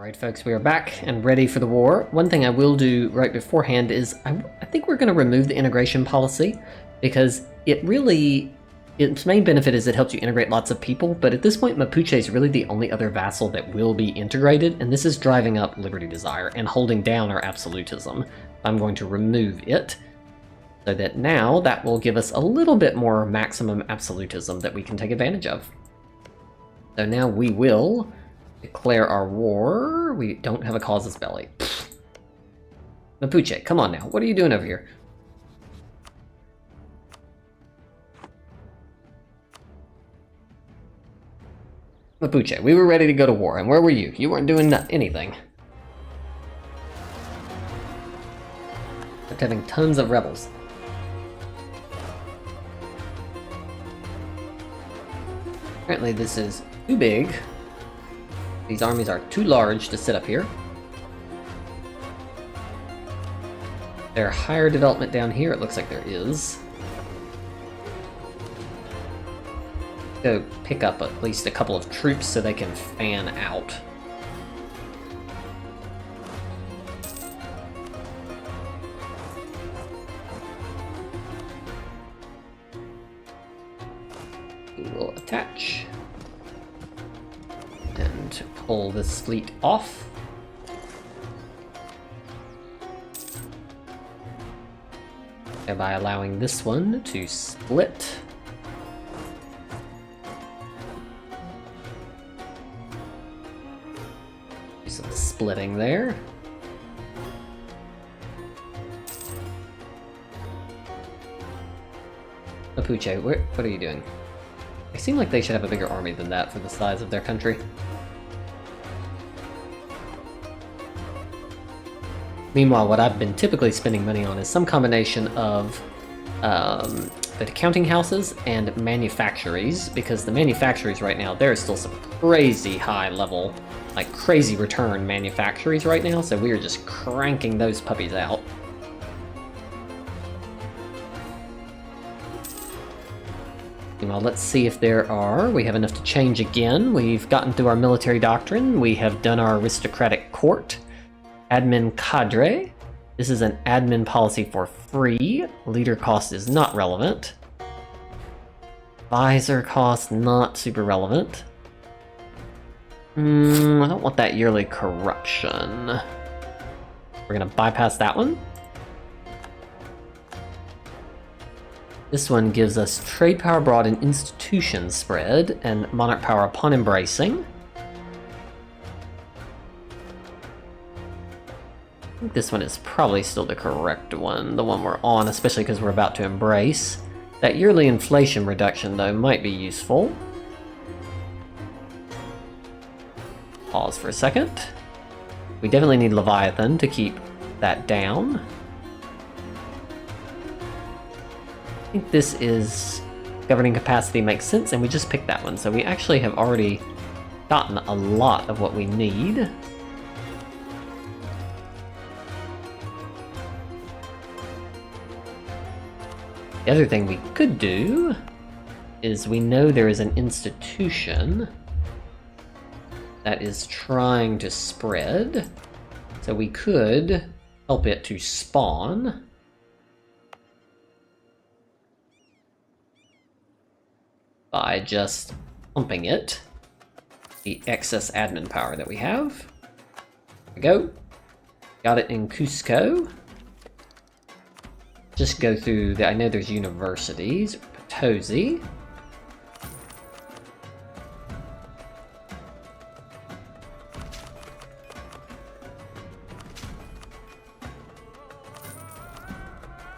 Alright folks, we are back and ready for the war. One thing I will do right beforehand is I think we're going to remove the integration policy, because its main benefit is it helps you integrate lots of people, but at this point Mapuche is really the only other vassal that will be integrated, and this is driving up liberty desire and holding down our absolutism. I'm going to remove it, so that now that will give us a little bit more maximum absolutism that we can take advantage of. So now we will declare our war. We don't have a casus belli. Mapuche, come on now. What are you doing over here? Mapuche, we were ready to go to war, and where were you? You weren't doing anything. Except having tons of rebels. Apparently this is too big. These armies are too large to sit up here. There higher development down here? It looks like there is. Go pick up at least a couple of troops so they can fan out. We will attach and pull this fleet off. Thereby allowing this one to split. Do some splitting there. Mapuche, what are you doing? They seem like they should have a bigger army than that for the size of their country. Meanwhile, what I've been typically spending money on is some combination of the counting houses and manufactories, because the manufactories right now, there are still some crazy high level, like crazy return manufactories right now, so we are just cranking those puppies out. Well, let's see if there are. We have enough to change again. We've gotten through our military doctrine. We have done our aristocratic court. Admin cadre. This is an admin policy for free. Leader cost is not relevant. Advisor cost, not super relevant. I don't want that yearly corruption. We're gonna bypass that one. This one gives us trade power abroad and institution spread, and monarch power upon embracing. I think this one is probably still the correct one, the one we're on, especially because we're about to embrace. That yearly inflation reduction, though, might be useful. Pause for a second. We definitely need Leviathan to keep that down. I think this is governing capacity makes sense, and we just picked that one, so we actually have already gotten a lot of what we need. The other thing we could do is we know there is an institution that is trying to spread, so we could help it to spawn. By just pumping it, the excess admin power that we have. There we go. Got it in Cusco. Just go through I know there's universities. Potosi.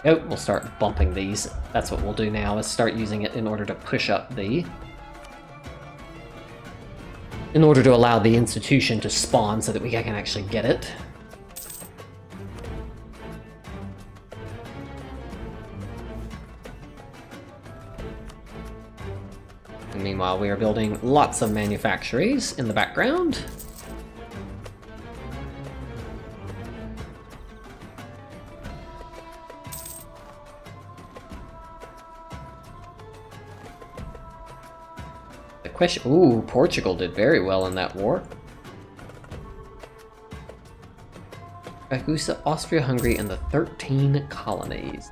Oh, we'll start bumping these. That's what we'll do now, is start using it in order to push up in order to allow the institution to spawn so that we can actually get it. And meanwhile, we are building lots of manufactories in the background. Ooh, Portugal did very well in that war. Ragusa, Austria-Hungary, and the 13 colonies.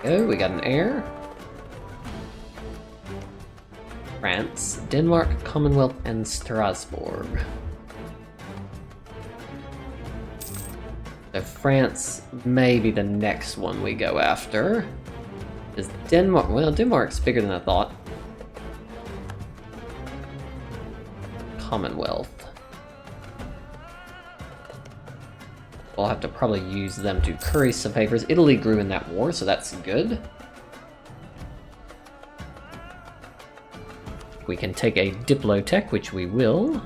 Oh, we got an heir. France, Denmark, Commonwealth, and Strasbourg. So France may be the next one we go after. Is Denmark... Well, Denmark's bigger than I thought. Commonwealth. We'll have to probably use them to curry some favors. Italy grew in that war, so that's good. We can take a Diplotech, which we will.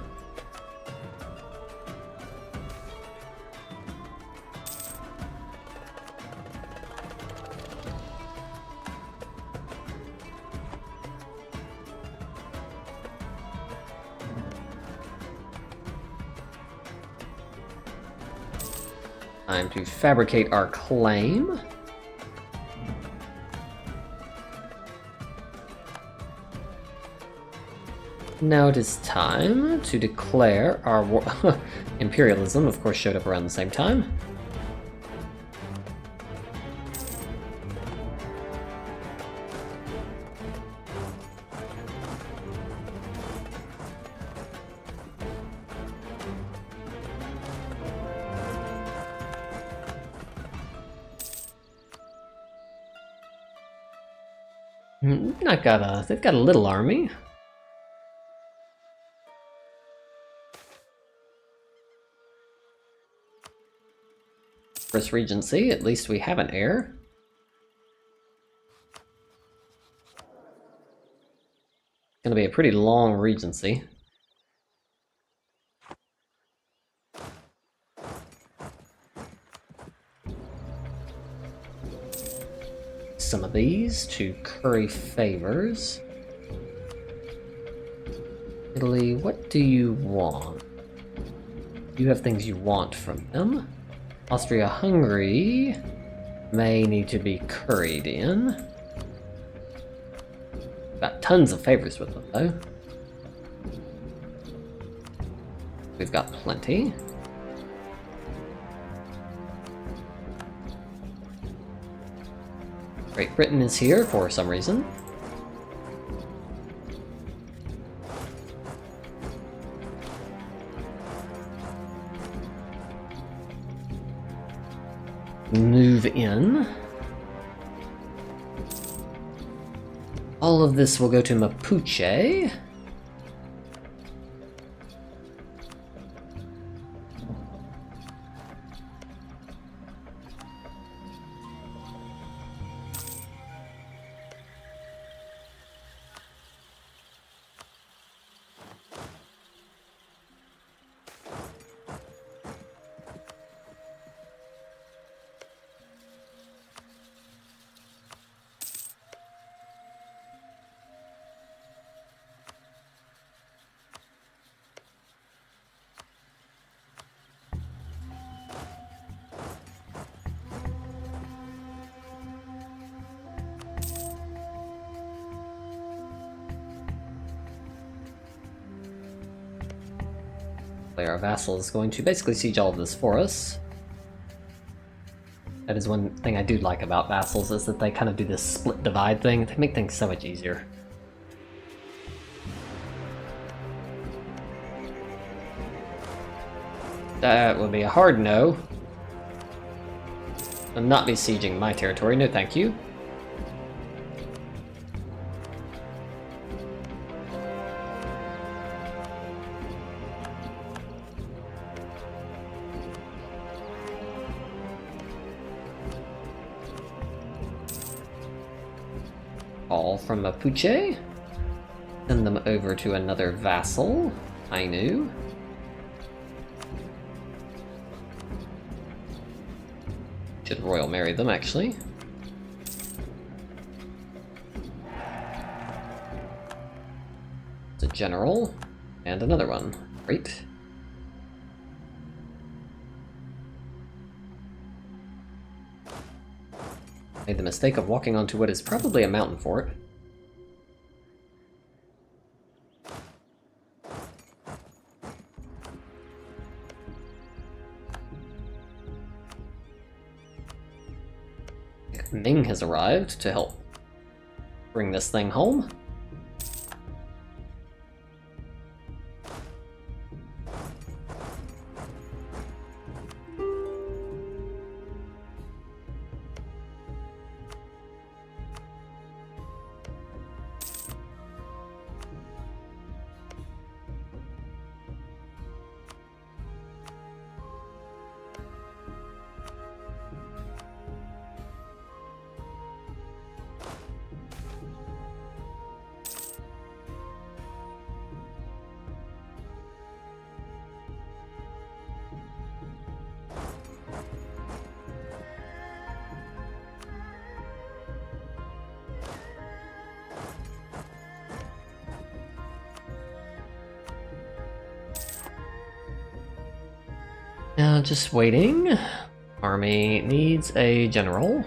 Time to fabricate our claim. Now it is time to declare our war. Imperialism, of course, showed up around the same time. They've got a little army. First Regency, at least we have an heir. It's gonna be a pretty long Regency. Some of these to curry favors. Italy, what do you want? You have things you want from them. Austria-Hungary may need to be curried in. Got tons of favors with them, though. We've got plenty. Great Britain is here for some reason. Move in. All of this will go to Mapuche. Our vassal is going to basically siege all of this for us. That is one thing I do like about vassals, is that they kind of do this split divide thing. They make things so much easier. That would be a hard no. I'll not be sieging my territory, no thank you. All from Mapuche. Send them over to another vassal, Ainu. Should royal marry them, actually. It's a general, and another one. Great. Made the mistake of walking onto what is probably a mountain fort. Ming has arrived to help bring this thing home. Now, just waiting. Army needs a general.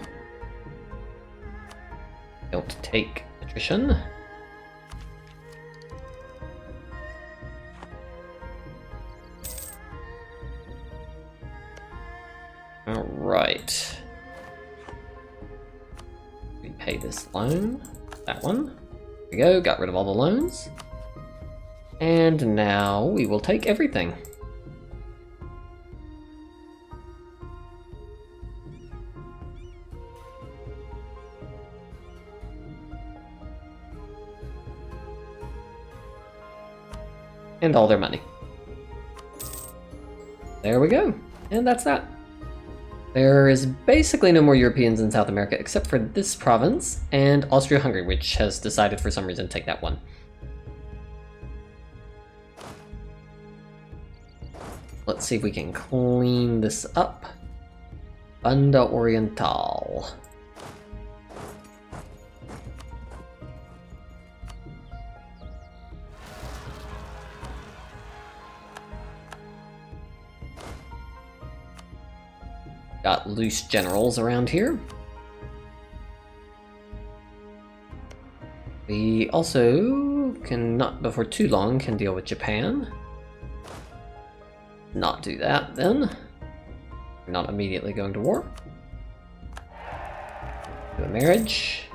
Don't take attrition. Alright. Repay this loan. That one. There we go, got rid of all the loans. And now we will take everything. And all their money. There we go. And that's that. There is basically no more Europeans in South America except for this province and Austria-Hungary, which has decided for some reason to take that one. Let's see if we can clean this up. Banda Oriental. Got loose generals around here. We also can, not before too long, can deal with Japan. Not do that then. We're not immediately going to war. Do a marriage.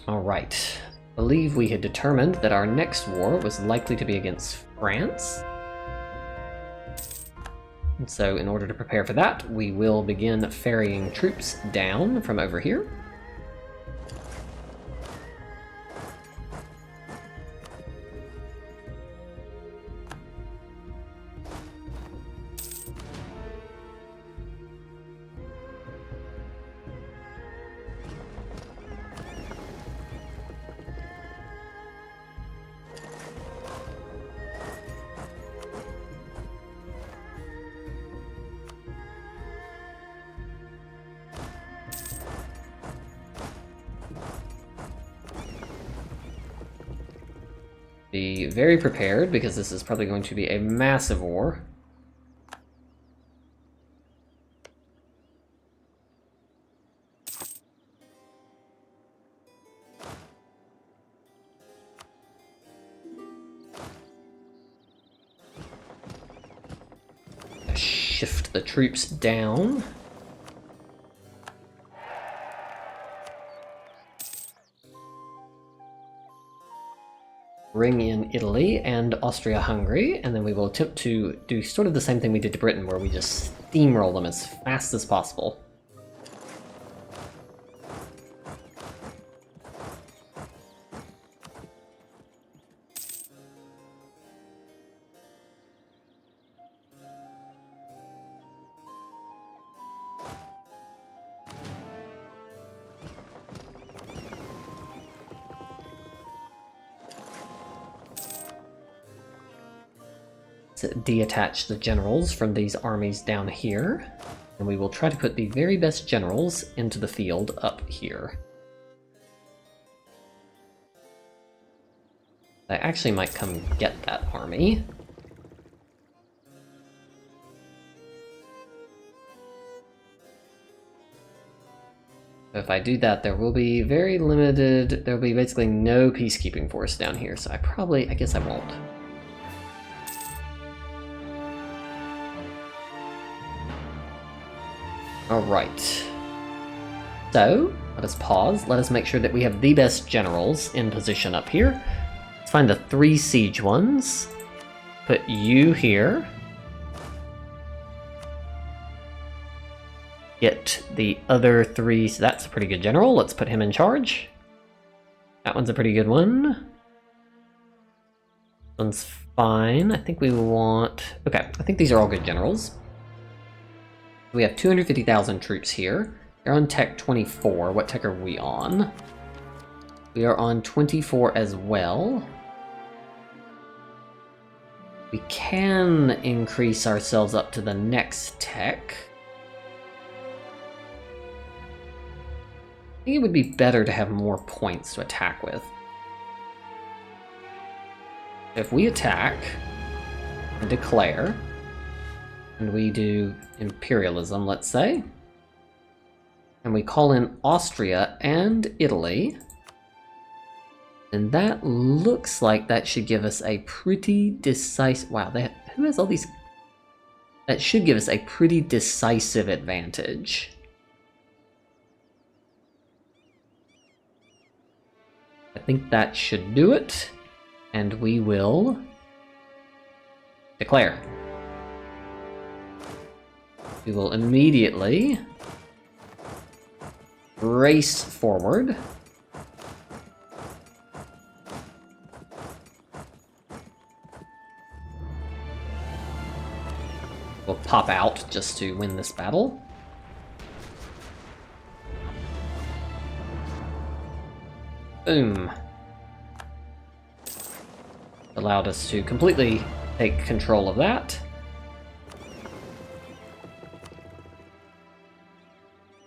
All right. I believe we had determined that our next war was likely to be against France. And so in order to prepare for that, we will begin ferrying troops down from over here. Be very prepared, because this is probably going to be a massive war. Shift the troops down. Bring in Italy and Austria-Hungary, and then we will attempt to do sort of the same thing we did to Britain, where we just steamroll them as fast as possible. Detach the generals from these armies down here, and we will try to put the very best generals into the field up here. I actually might come get that army. If I do that, there will be very limited, there will be basically no peacekeeping force down here, so I guess I won't. Alright. So, let us pause. Let us make sure that we have the best generals in position up here. Let's find the 3 siege ones. Put you here. Get the other 3, so that's a pretty good general. Let's put him in charge. That one's a pretty good one. One's fine. I think we want... Okay, I think these are all good generals. We have 250,000 troops here. They're on tech 24. What tech are we on? We are on 24 as well. We can increase ourselves up to the next tech. I think it would be better to have more points to attack with. If we attack and declare, and we do imperialism, let's say, and we call in Austria and Italy, and that looks like that should give us a pretty decisive... Wow, who has all these... That should give us a pretty decisive advantage. I think that should do it, and we will declare. We will immediately race forward. We'll pop out just to win this battle. Boom. Allowed us to completely take control of that.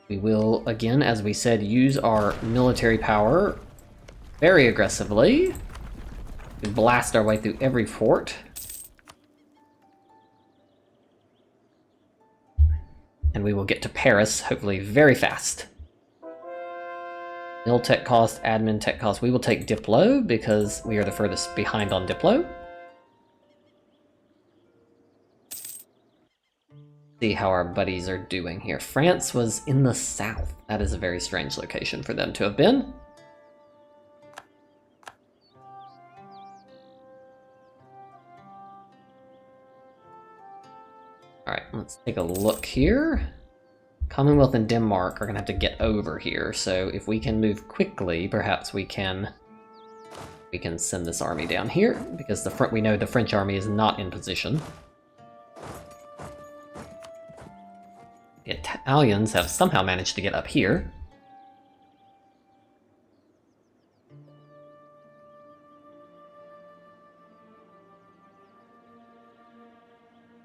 We will, again, as we said, use our military power very aggressively to blast our way through every fort. And we will get to Paris, hopefully, very fast. Mil tech cost, admin tech cost. We will take Diplo, because we are the furthest behind on Diplo. See how our buddies are doing here. France was in the south. That is a very strange location for them to have been. Alright, let's take a look here. Commonwealth and Denmark are going to have to get over here, so if we can move quickly, perhaps we can send this army down here, because we know the French army is not in position. The Italians have somehow managed to get up here.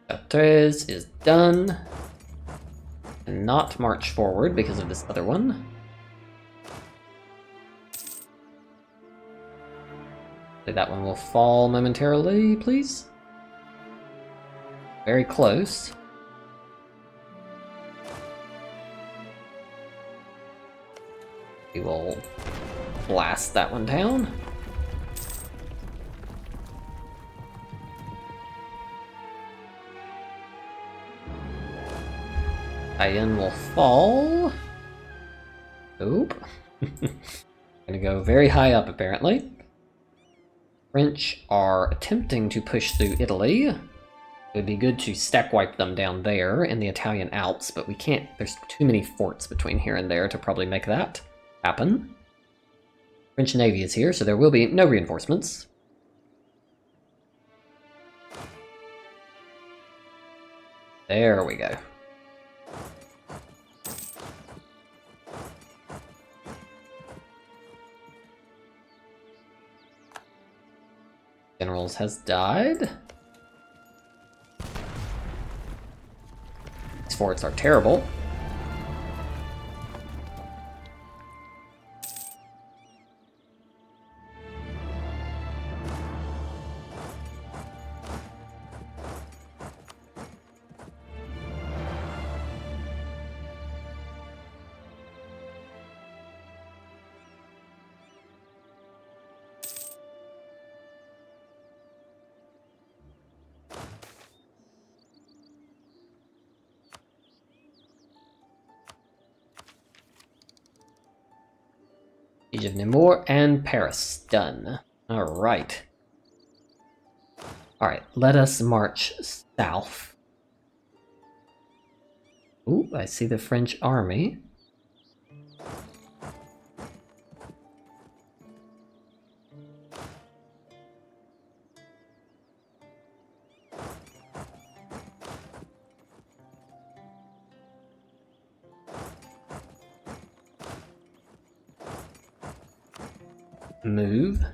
Chartres is done. And not march forward because of this other one. That one will fall momentarily, please. Very close. We will blast that one down. Cayenne will fall. Nope. Gonna go very high up, apparently. French are attempting to push through Italy. It would be good to stack wipe them down there in the Italian Alps, but we can't. There's too many forts between here and there to probably make that happen. French Navy is here, so there will be no reinforcements. There we go. Generals has died. These forts are terrible. Siege of Namur and Paris. Done. Alright. Alright, let us march south. Ooh, I see the French army. Move.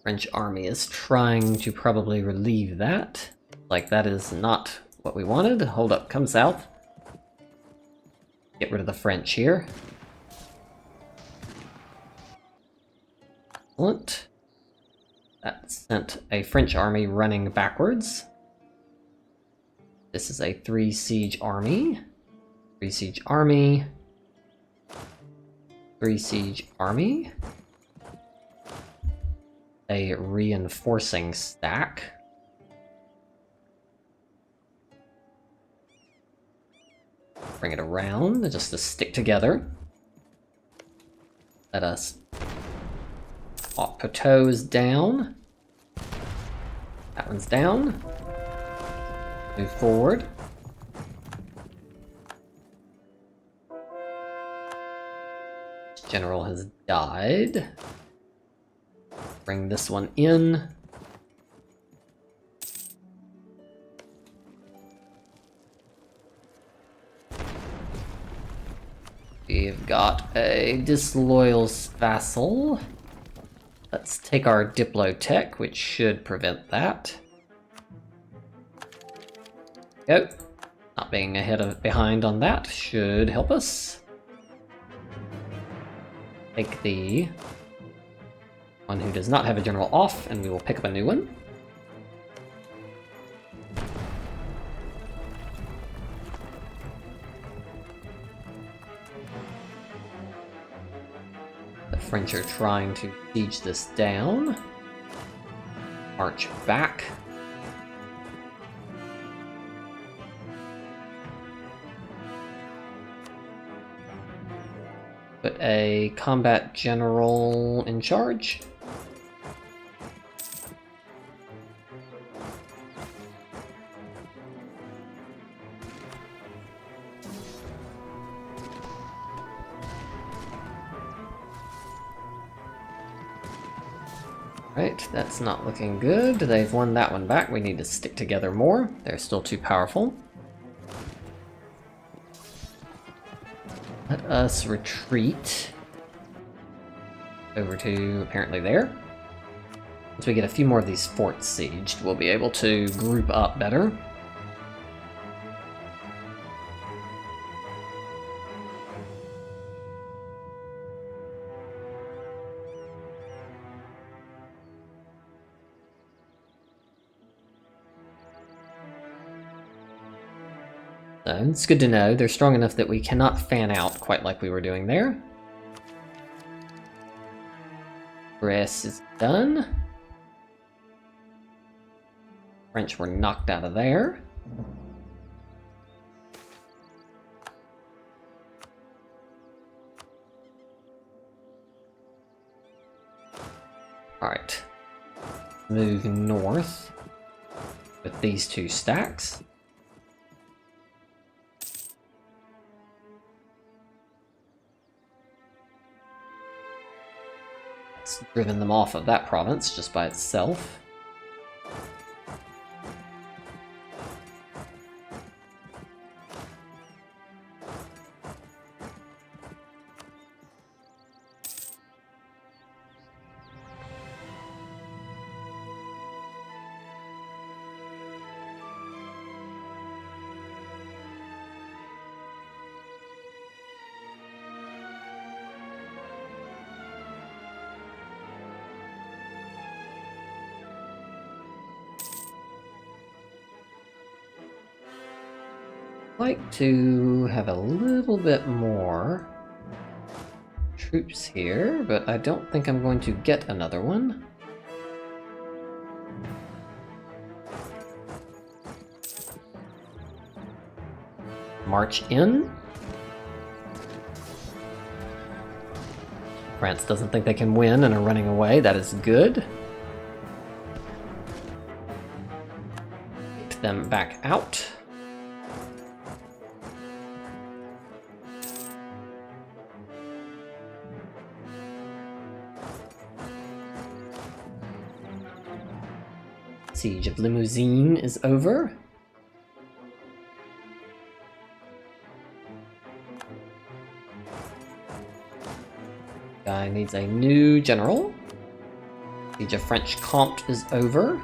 French army is trying to probably relieve that. Like, that is not what we wanted. Hold up, come south. Get rid of the French here. Excellent. That sent a French army running backwards. This is a 3 siege army. 3 siege army. 3 siege army. A reinforcing stack. Bring it around just to stick together. Let us... Poteau is down. That one's down. Move forward. This general has died. Bring this one in. We've got a disloyal vassal. Let's take our Diplotech, which should prevent that. Go. Not being behind on that should help us. Take the one who does not have a general off, and we will pick up a new one. French are trying to siege this down. March back. Put a combat general in charge. Right, that's not looking good. They've won that one back. We need to stick together more. They're still too powerful. Let us retreat over to apparently there. Once we get a few more of these forts sieged, we'll be able to group up better. So it's good to know they're strong enough that we cannot fan out quite like we were doing there. Brest is done. French were knocked out of there. Alright. Move north with these 2 stacks. It's driven them off of that province just by itself. Like to have a little bit more troops here, but I don't think I'm going to get another one. March in. France doesn't think they can win and are running away. That is good. Get them back out. Siege of Limousine is over. Guy needs a new general. Siege of French Comte is over.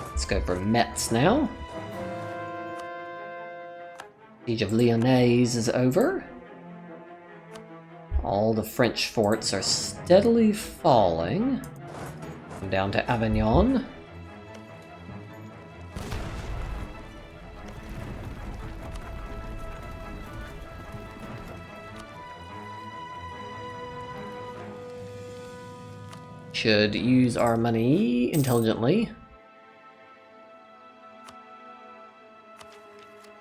Let's go for Metz now. Siege of Lyonnaise is over. All the French forts are steadily falling. Come down to Avignon. Should use our money intelligently.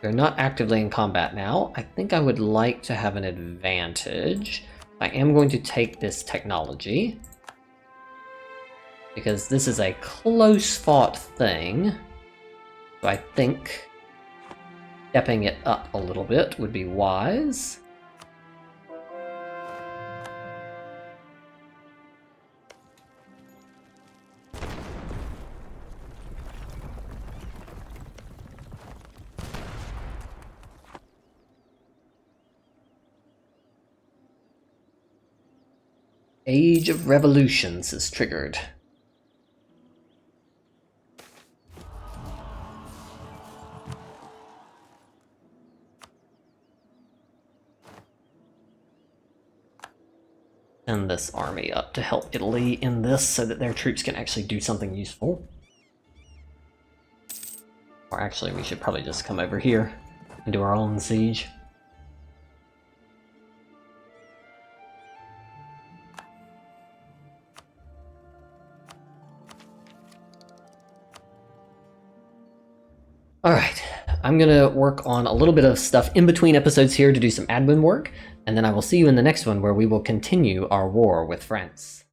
We're not actively in combat now. I think I would like to have an advantage. I am going to take this technology, because this is a close-fought thing. So I think stepping it up a little bit would be wise. Age of Revolutions is triggered. Send this army up to help Italy in this so that their troops can actually do something useful. Or actually, we should probably just come over here and do our own siege. Alright, I'm gonna work on a little bit of stuff in between episodes here to do some admin work, and then I will see you in the next one where we will continue our war with France.